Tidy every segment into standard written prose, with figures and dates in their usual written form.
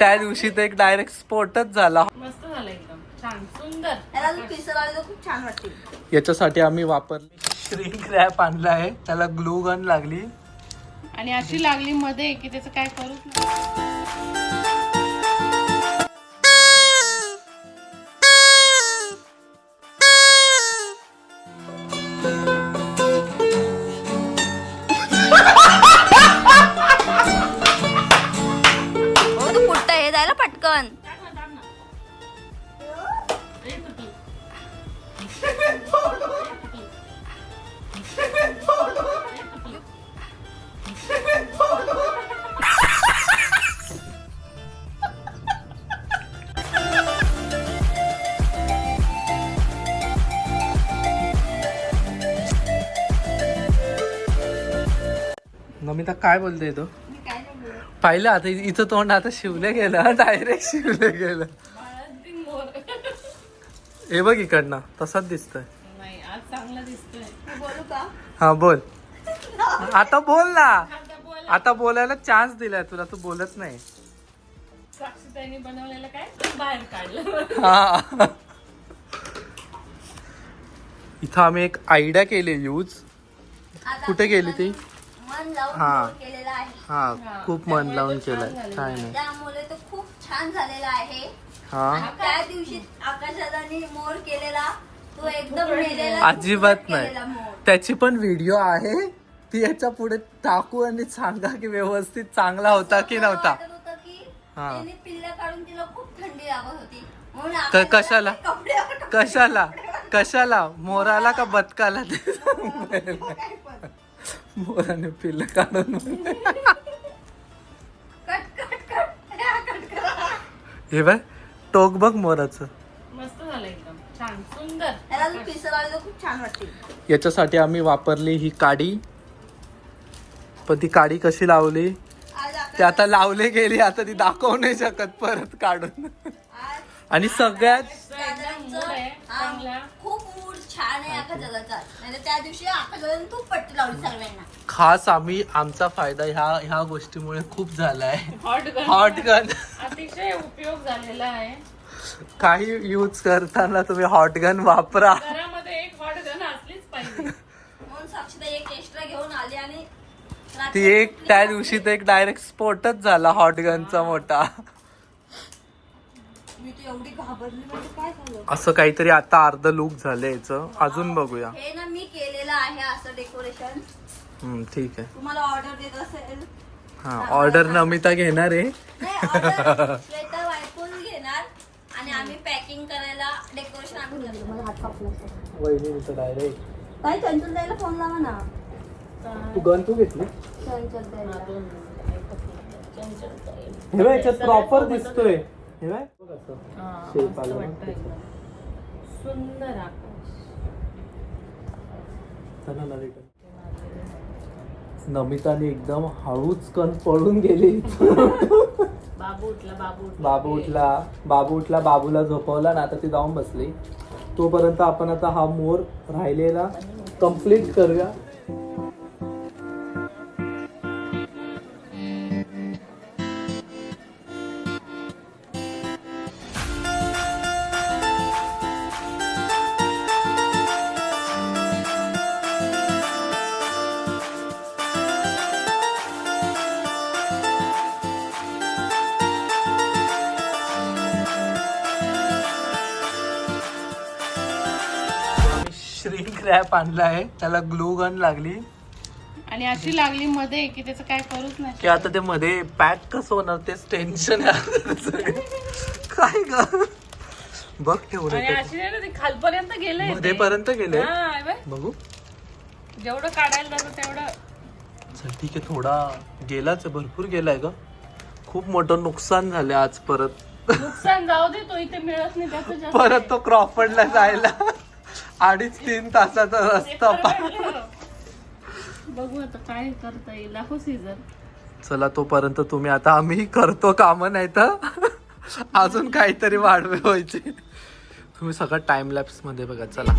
त्या दिवशी तर एक डायरेक्ट स्फोटच झाला. मस्त झालं एकदम छान सुंदर. त्याला पिसर आले तर खूप छान वाटते. याच्यासाठी आम्ही वापरली श्रिंक रॅप आणला आहे, त्याला ग्लू गन लागली आणि अशी लागली मध्ये की त्याचं काय करूच नाही. हो तू फुटत हे जायला पटकन. नमिता काय बोलते तो? मी काय नाही बोलत. पाहिलं आता इथं तोंड आता शिवलं गेलं, डायरेक्ट शिवलं गेलं. हे बघ इकडनं तसाच दिसतोय. नाही आज चांगला दिसतोय. मी बोलू का? हा बोल, आता बोल ना. आता बोल. आता बोलायला चान्स दिलाय तुला, तू बोलत नाही. साक्षीताईने बनवलेलं काय बाहेर काढलं. हा इथं आम्ही एक आयडिया केली यूज. आता कुठे गेली ती? मन लावून हा. मोर केलेला आहे. हा खूप मन लावून केलंय, काय नाही. त्यामुळे तो खूप छान झालेला आहे. हा त्या दिवशी आकाशदादांनी मोर केलेला तो एकदम मेलेला अजिबात केलेला नाही. मोर. त्याची पण व्हिडिओ आहे, ती याच्या पुढे टाकू आणि सांगा की व्यवस्थित चांगला होता की मला नव्हता. वाटत होतं की हा. त्याने पिल्लं काढून तिला खूप थंडी लागत होती म्हणून कशाला? कपड्यावर कशाला मोराला का बदकाला? काय पण. मोराने पिल्लं काढून कट कट कट या, कट करा. हे बाय टोक बघ मोराचं. मस्त झालं एकदम छान सुंदर. त्याला पिसर आले तर खूप छान वाटते. याच्यासाठी आम्ही वापरली ही काडी. पण ती काडी कशी लावली आज ते आता लावले गेली, आता ती दाखवू नाही शकत परत काढून. आज आणि सगळ्यात एकदम मूड आहे चांगला. खूप मूड छान आहे आकाशदादाचा. नाही त्या दिवशी आकाशदादाने खूप पट्टी लावली सर्वांना. खास आम्ही आमचा फायदा ह्या गोष्टीमुळे खूप झालाय. हॉट गन हॉट गन अतिशय उपयोग झालेला आहे. काही यूज करताना तुम्ही हॉट गन वापरा. घरामध्ये एक हॉट गन असलीच पाहिजे. म्हणून साक्षीदा एक एक्स्ट्रा घेऊन आली आणि ती एक त्या दिवशी तर एक डायरेक्ट स्फोटच झाला हॉट गनचा मोठा. मी तर एवढी घाबरली म्हणजे काय झालं. असं काहीतरी आता अर्ध लुक झालंय याचं, अजून बघूया. हे ना मी केलेलं आहे असं डेकोरेशन. ठीक आहे. तुम्हाला ऑर्डर देत असेल हा ऑर्डर नमिता घेणार आहे. नाही ऑर्डर श्वेता वायफुल घेणार आणि आम्ही पॅकिंग करायला डेकोरेशन आम्ही करतो. मला हात कापला. वहिनी डायरेक्ट काय चंचल द्यायला फोन लावा ना. तू गन तू घेतली चंचल द्यायला. हे बघ याच्यात प्रॉपर दिसतोय. हे बघ शेप आला ना. सुंदर आकाश. चला ना return. नमिताने एकदम हळूच कण पळून गेली. बाबू उठला बाबू उठला, बाबूला झोपवला ना, आता ती जाऊन बसली. तोपर्यंत आपण आता हा मोर राहिलेला कम्प्लीट करूया. श्रिंक रॅप आणला आहे, त्याला ग्लू गन लागली आणि अशी लागली मध्ये की त्याचं काय करूच नाही. की आता ते मध्ये पॅक कसं होणार तेच टेन्शन आहे. काय ग बघ आणि ठेवलं अशी नाही ना ते खालपर्यंत गेलंय. मध्ये पर्यंत गेले. हा, हे बघ. बघू जेवढं काढायला जातं तेवढं. चल ठीक आहे, थोडा गेलाच आहे, भरपूर गेलाय ग. खूप मोठं नुकसान झालं आज. परत नुकसान जाऊ दे, तो इथे मिळत नाही त्याचं जास्त. परत तो क्रॉफर्डला जायला 2.5-3 तासाचा रस्ता. बघू आता काय करता येईल. दाखव सीझन. चला तोपर्यंत तुम्ही आता आम्ही करतो काम, नाही तर अजून काहीतरी वाढवे व्हायचे. तुम्ही सगळं टाइम लॅप्स मध्ये बघा. चला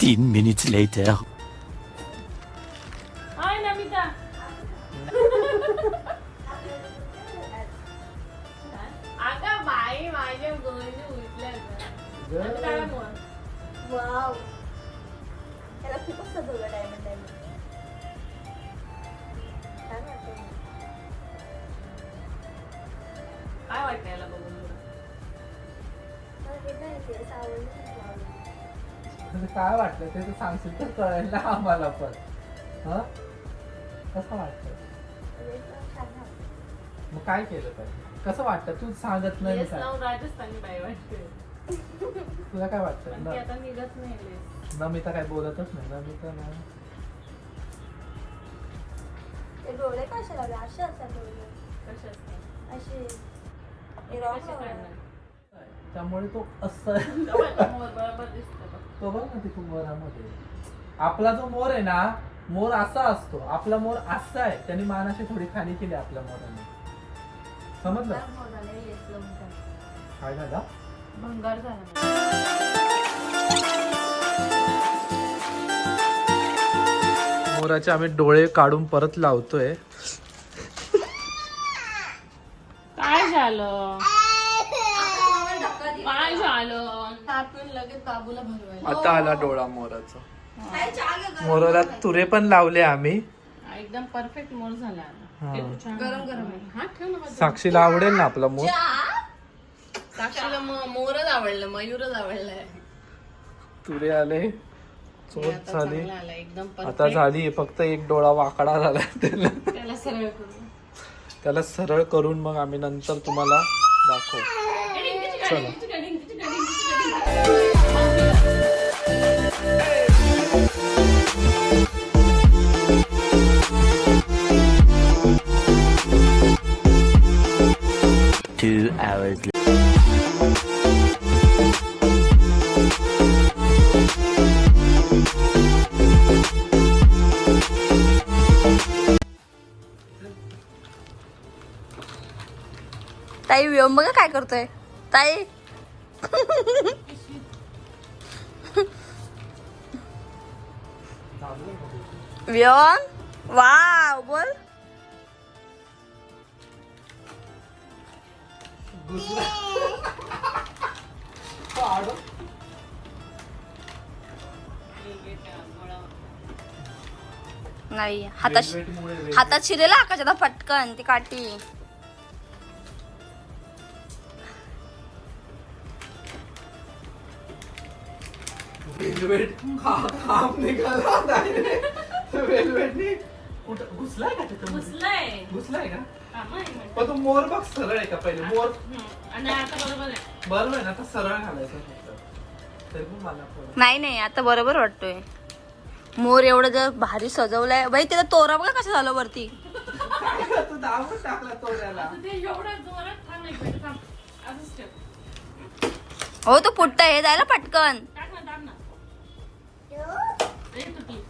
15 minutes later. हाय नमिता. अगं बाई माझ्या गोळीने उठल्या वाव त्याला खूपच सजवलं डायमंड डायमंड. छान वाटतं. काय वाटतं याला बघून तुला? मला हे नाही ते असं आवडलं. काय वाटलं ते तर सांगशील तर कळेल ना आम्हाला पण. हा कसं वाटतं मग काय केलं पाहिजे कसं वाटतं तू सांगत नाही लेस काय लावून राजस्थानी बाई वाटते. तुला काय वाटतं पण ती आता निघत नाही लेस. नमिता काय बोलतच नाही नमिता नाही ते डोळे कसे लावले असे असतात डोळे कशाच नाही. असे हे कसे रॉंग काढणार? त्यामुळे तो असं मोर बरोबर दिसतो बघ. तो बघ ना तिथून मोरामध्ये आपला जो मोर आहे ना मोर असा असतो आपला मोर असा आहे त्याने मानाशी थोडी खाली केली आपल्या मोराने समजलं काय झालं भंगार झाला. मोराचे आम्ही डोळे काढून परत लावतोय काय झालं काय झालं तापून लगेच बाबूला भरवायला. आता आला डोळा मोराचा मोराला तुरे पण लावले आम्ही एकदम परफेक्ट मोर झाला. हा. गरम गरम आहे. हा ठेव ना. साक्षीला आवडेल ना आपला मोर साक्षीला मोरच आवडलं मयूरच आवडलाय. तुरे आले चोच आता झाली चांगला आला एकदम आता परफेक्ट. झाली फक्त एक डोळा वाकडा झाला त्याला त्याला सरळ करू. त्याला सरळ करून मग आम्ही नंतर तुम्हाला दाखवू चला Two hours later. ताई व्योम बघा काय करतोय ताई. व्योम वाव बोल नाही हातात शिरेला आकाशात फटकन ती काठी. वेलवेट खांब निघाला वेलवेटनी कुठं घुसलाय का तिथं घुसलाय. घुसलाय का हा, नाही म्हणते. पण तो मोर बघ सरळ आहे का पहिले मोर आणि आता बरोबर आहे. बरोबर आहे ना आता सरळ घालायचं फक्त तरी पण मला थोडं नाही नाही आता बरोबर वाटतोय. मोर एवढं जर भारी सजवलाय बाई त्याचा तोरा बघा कसं झालं वरती. काय तू दाबून टाकला तोऱ्याला आता ते एवढं जोरात थांब एक मिनिट थांब. असंच ठेव. हो तो पुट्टा हे जायला पटकन. टाक ना टाक ना. ए, तुटली.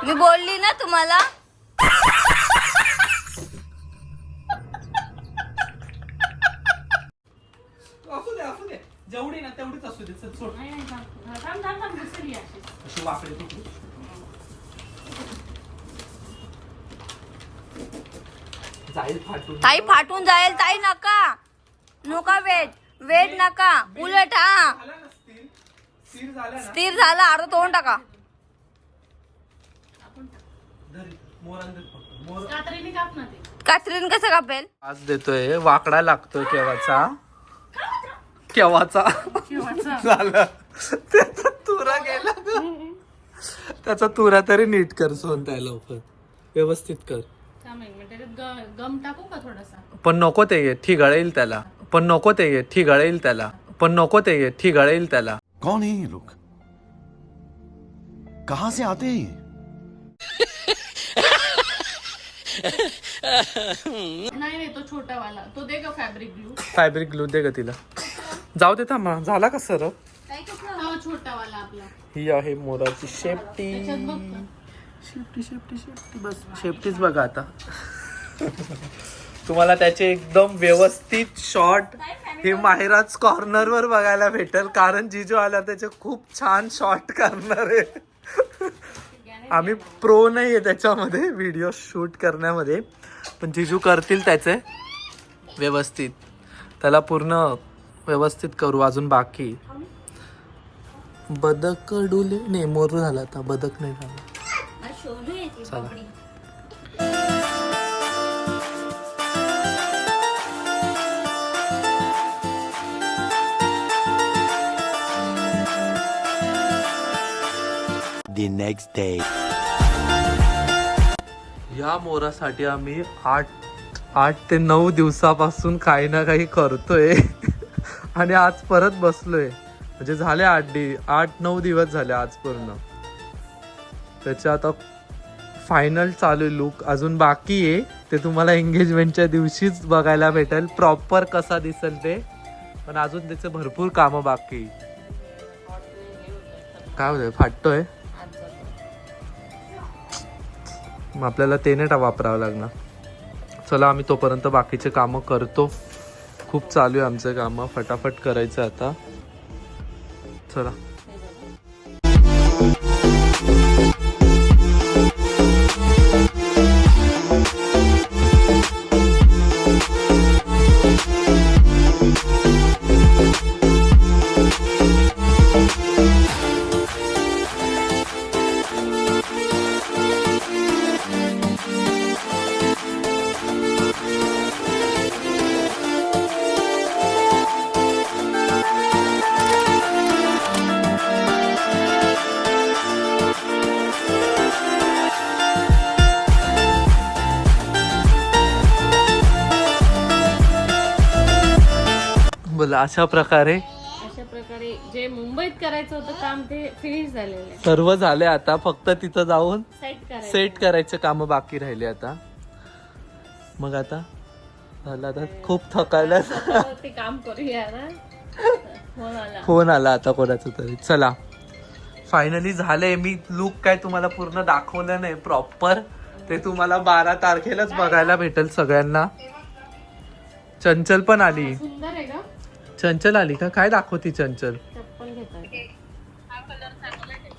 मी बोलली ना तुम्हाला. असू दे जेवढी ना तेवढीच असू दे चल सोड नाही, नाही, थांब. थांब, थांब, थांब. घुसली अशी. अशी वाकडी तुटली जाईल फाटून ताई फाटून जाईल ताई नका नका वेट नका उलट हा झाला ना स्थिर झाला ना स्थिर झाला अर्ध तोंड टाका. धरी मोर अंदर फक्त मोर कात्रीने काप ना ते. कात्रीन कसं कापेल. आज देतोय वाकडा लागतोय केव्हाचा केव्हाचा शेवटचा. झालं त्याचा तुरा गेला त्याचा तुरा तरी नीट कर सोन त्या लवकर व्यवस्थित कर. थांब एक मिनिट. त्याच्यात गम टाकू का थोडासा. पण नको ते ठिगळेल त्याला पण नको ते ठिगळेल त्याला पण नको ते ठिगळेल त्याला. कौन है ये लोग? कहां से आते हैं ये? नाही नाही तो छोटा वाला तो दे का फॅब्रिक ग्लू. फॅब्रिक ग्लू दे ग तिला. जाऊ दे थांबा झाला का सर हा छोटा वाला आपला. ही आहे मोराची शेपटी त्याच्यात बघ का. शेपटी शेपटी शेपटी बस शेपटीच बघा आता तुम्हाला त्याचे एकदम व्यवस्थित शॉर्ट हे माहिराज कॉर्नर वर बघायला भेटेल, कारण जिजू आला त्याचे खूप छान शॉट करणार आहे. आम्ही प्रो नाही आहे त्याच्यामध्ये व्हिडिओ शूट करण्यामध्ये, पण जिजू करतील त्याचे व्यवस्थित. त्याला पूर्ण व्यवस्थित करू. अजून बाकी बदक डुले नाही, मोर झाला आता, बदक नाही झाला. शोधू येते चला. पापडी. The next day. या मोरासाठी आम्ही 8 ते 9 दिवसापासून काही ना काही करतोय आणि आज परत बसलोय. म्हणजे झाले 8-9 दिवस झाले आज पूर्ण. त्याच्या आता फायनल चालू आहे लुक. अजून बाकी आहे ते तुम्हाला एंगेजमेंटच्या दिवशीच बघायला भेटेल प्रॉपर कसा दिसेल ते. पण अजून त्याचे भरपूर कामं बाकी. काय होतंय, फाटतोय मग आपल्याला ते नाही वापरावं लागणार. चला आम्ही तोपर्यंत बाकीचे कामं करतो. खूप चालू आहे आमचे कामं, फटाफट करायचं आता. चला. बोला. अशा प्रकारे जे मुंबईत करायचं होतं काम ते फिनिश झालेलं आहे. सर्व झाले. आता फक्त तिथं जाऊन सेट करायचं. सेट करायचे काम बाकी राहिले आता. मग आता झालं. आता खूप थकायला ते काम करूया ना. फोन आला आता कोणाचा तरी. चला फायनली झालंय. मी लुक काय तुम्हाला पूर्ण दाखवलं नाही प्रॉपर. ते तुम्हाला 12 तारखेलाच बघायला भेटेल सगळ्यांना. चंचल पण आली. सुंदर आहे का? चंचल आली का? काय दाखवती चंचल? चप्पल घेताय.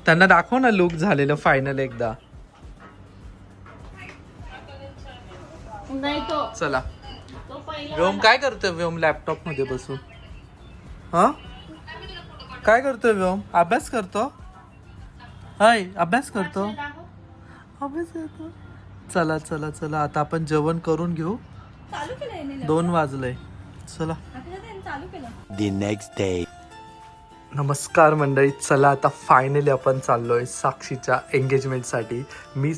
त्यांना दाखव ना लुक झालेलं फायनल एकदा. नाही तो चला. तो पहिला व्योम काय करतोय? व्योम लॅपटॉप मध्ये बसून हा काय करतोय? व्योम अभ्यास करतो. हाय अभ्यास करतो. अभ्यास करतो. चला चला चला आता आपण जेवण करून घेऊ. चालू केलंय 2 वाजलंय. चला. चालू केलं. The next day. नमस्कार मंडळी. चला आता फायनली आपण चाललोय साक्षीच्या एंगेजमेंटसाठी. मी